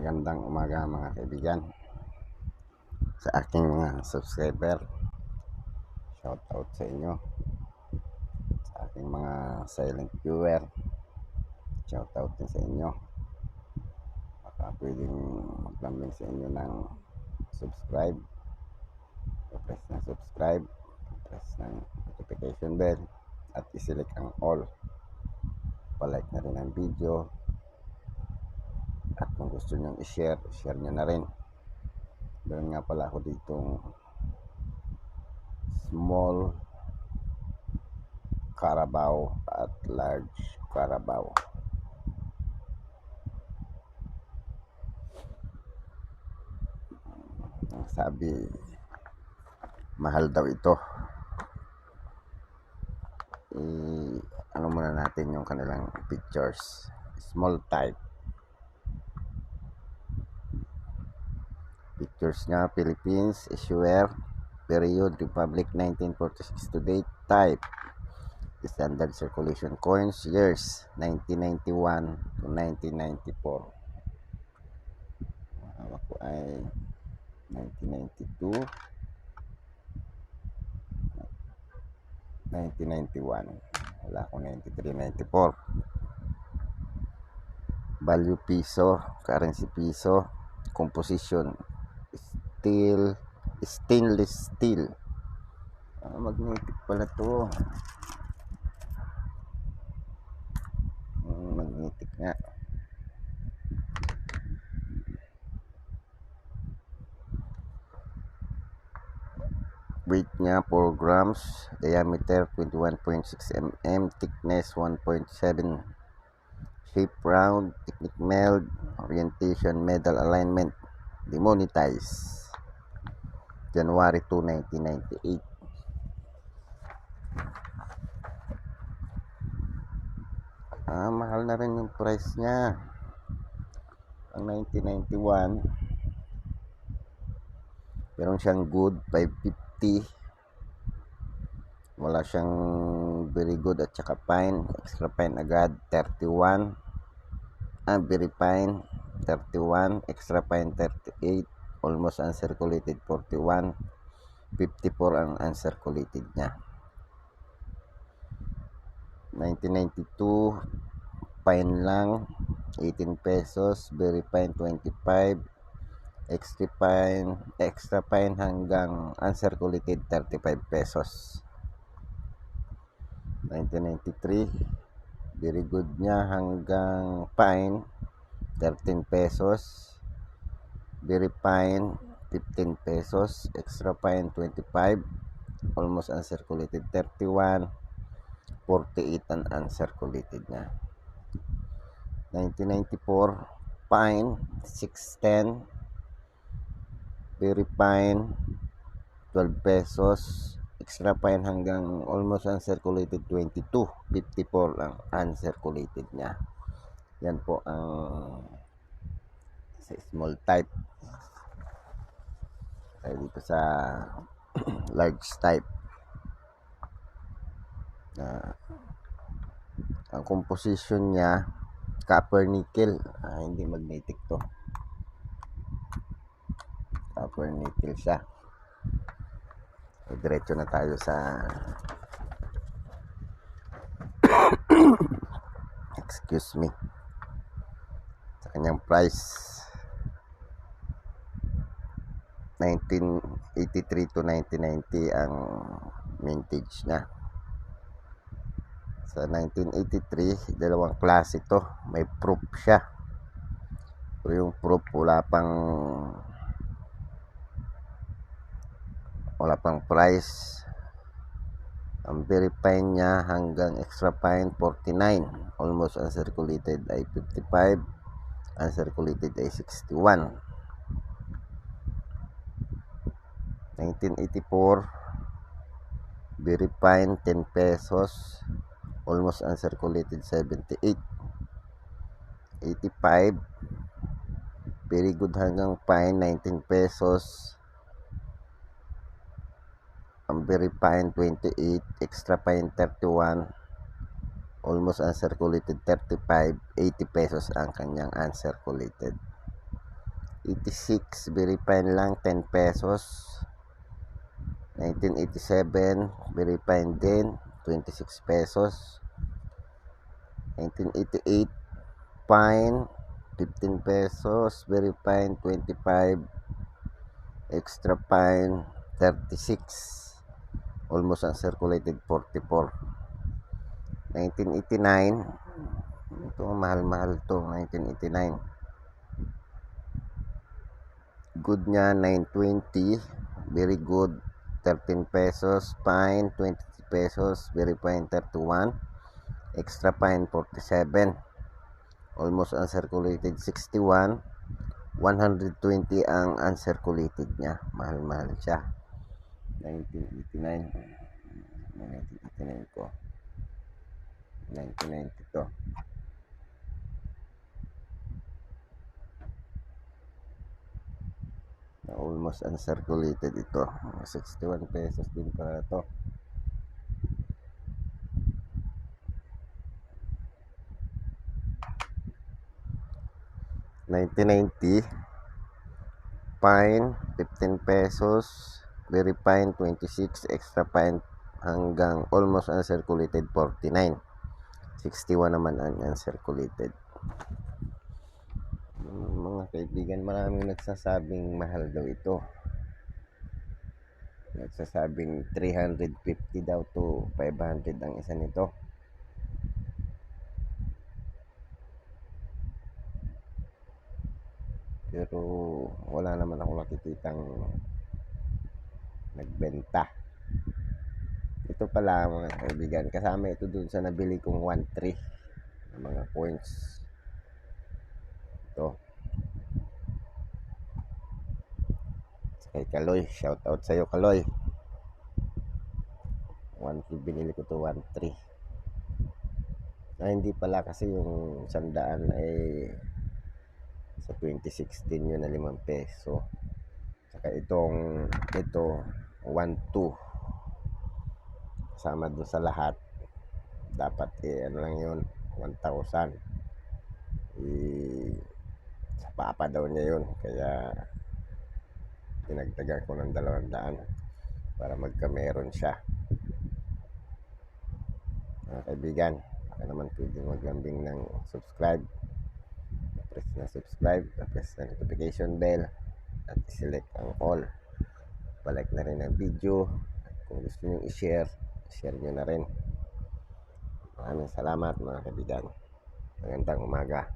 Magandang umaga mga kaibigan. Sa aking mga subscriber, shout out sa inyo. Sa aking mga silent viewer, shout out din sa inyo. Baka pwedeng maglambing sa inyo ng subscribe. Press ng subscribe, press ng notification bell, at iselect ang all. Palike na rin ang video. At kung gusto nyo i-share, share nyo na rin. Meron nga pala ako ditong small Carabao at large Carabao. Ang sabi, mahal daw ito. Ano muna natin yung kanilang pictures. Small type. Pictures niya, Philippines, issuer, period, Republic 1946 to date, type. Standard circulation coins, years 1991 to 1994. Hawak ko ay 1992, 1991. Wala ko 93, 94. Value piso, currency piso, composition stainless steel. Magnetic pala to. Magnetic nga. Weight niya 4 grams, diameter 21.6 mm, thickness 1.7, shape round, technique meld, orientation, medal alignment, demonetized January 2, 1998. Mahal na rin yung price niya. Ang 1991, meron siyang good 550. Wala siyang very good at saka fine. Extra fine agad 31. Very fine 31. Extra fine 38. Almost uncirculated 41. 54 ang uncirculated niya. 1992, fine lang 18 pesos, very fine 25, extra fine hanggang uncirculated 35 pesos. 1993, very good niya hanggang fine 13 pesos, very fine 15 pesos, extra fine 25, almost uncirculated 31, 48 ang uncirculated niya. 1994, fine 610, very fine 12 pesos, extra fine hanggang almost uncirculated 22, 54 ang uncirculated niya. Yan po ang sa small type. Tayo dito sa large type. Ang composition niya copper nickel, hindi magnetic to. Copper nickel siya. Diretso na tayo sa excuse me, sa kanyang price. 1983 to 1990 ang mintage niya. Sa 1983, dalawang klase to. May proof siya. Pero yung proof wala pang price. Ang very fine niya hanggang extra fine 49. Almost uncirculated ay 55. Uncirculated ay 61. 1984, very fine 10 pesos. Almost uncirculated 78. 85, very good hanggang fine 19 pesos. Ang very fine 28, extra fine 31, almost uncirculated 35, 80 pesos ang kanyang uncirculated. 1986 very fine lang, 10 pesos. 1987 very fine din, 26 pesos. 1988 fine, 15 pesos. Very fine, 25. Extra fine, 36. Almost uncirculated, 44. 1989, ito mahal-mahal to. 1989 good nya, 920. Very good, 13 pesos. Fine, 20 pesos. Very fine, 31. Extra fine, 47. Almost uncirculated, 61. 120 ang uncirculated nya. Mahal-mahal siya. 1989 ko. 1990 to. Almost uncirculated ito. 61 pesos din para to. $1990 fine, 15 pesos. Very fine, 26. Extra fine hanggang almost uncirculated, 49. 61 naman ang uncirculated. Mga kaibigan, maraming nagsasabing mahal daw ito. Nagsasabing 350 daw to 500 ang isa nito. Pero wala naman ako nakikitang nagbenta. Ito pala mga kaibigan, kasama ito dun sa nabili kong 1-3 ng mga coins. Ito kay Kaloy, shout out sa'yo Kaloy. 1-3 binili ko to, 1-3. Hindi pala kasi yung 100 ay sa 2016 yun na 5 peso. Saka ito 1-2 kasama doon sa lahat, dapat ano lang yun, 1,000. Sa papa daw niya yun, kaya dinagdagan ko ng 200 para magkameron siya. Mga kaibigan, baka naman pwedeng maglambing ng subscribe. Press na subscribe, press na notification bell, at select ang all. Palike na rin ang video. At kung gusto nyo i-share, share nyo na rin. Maraming salamat mga kaibigan. Magandang umaga.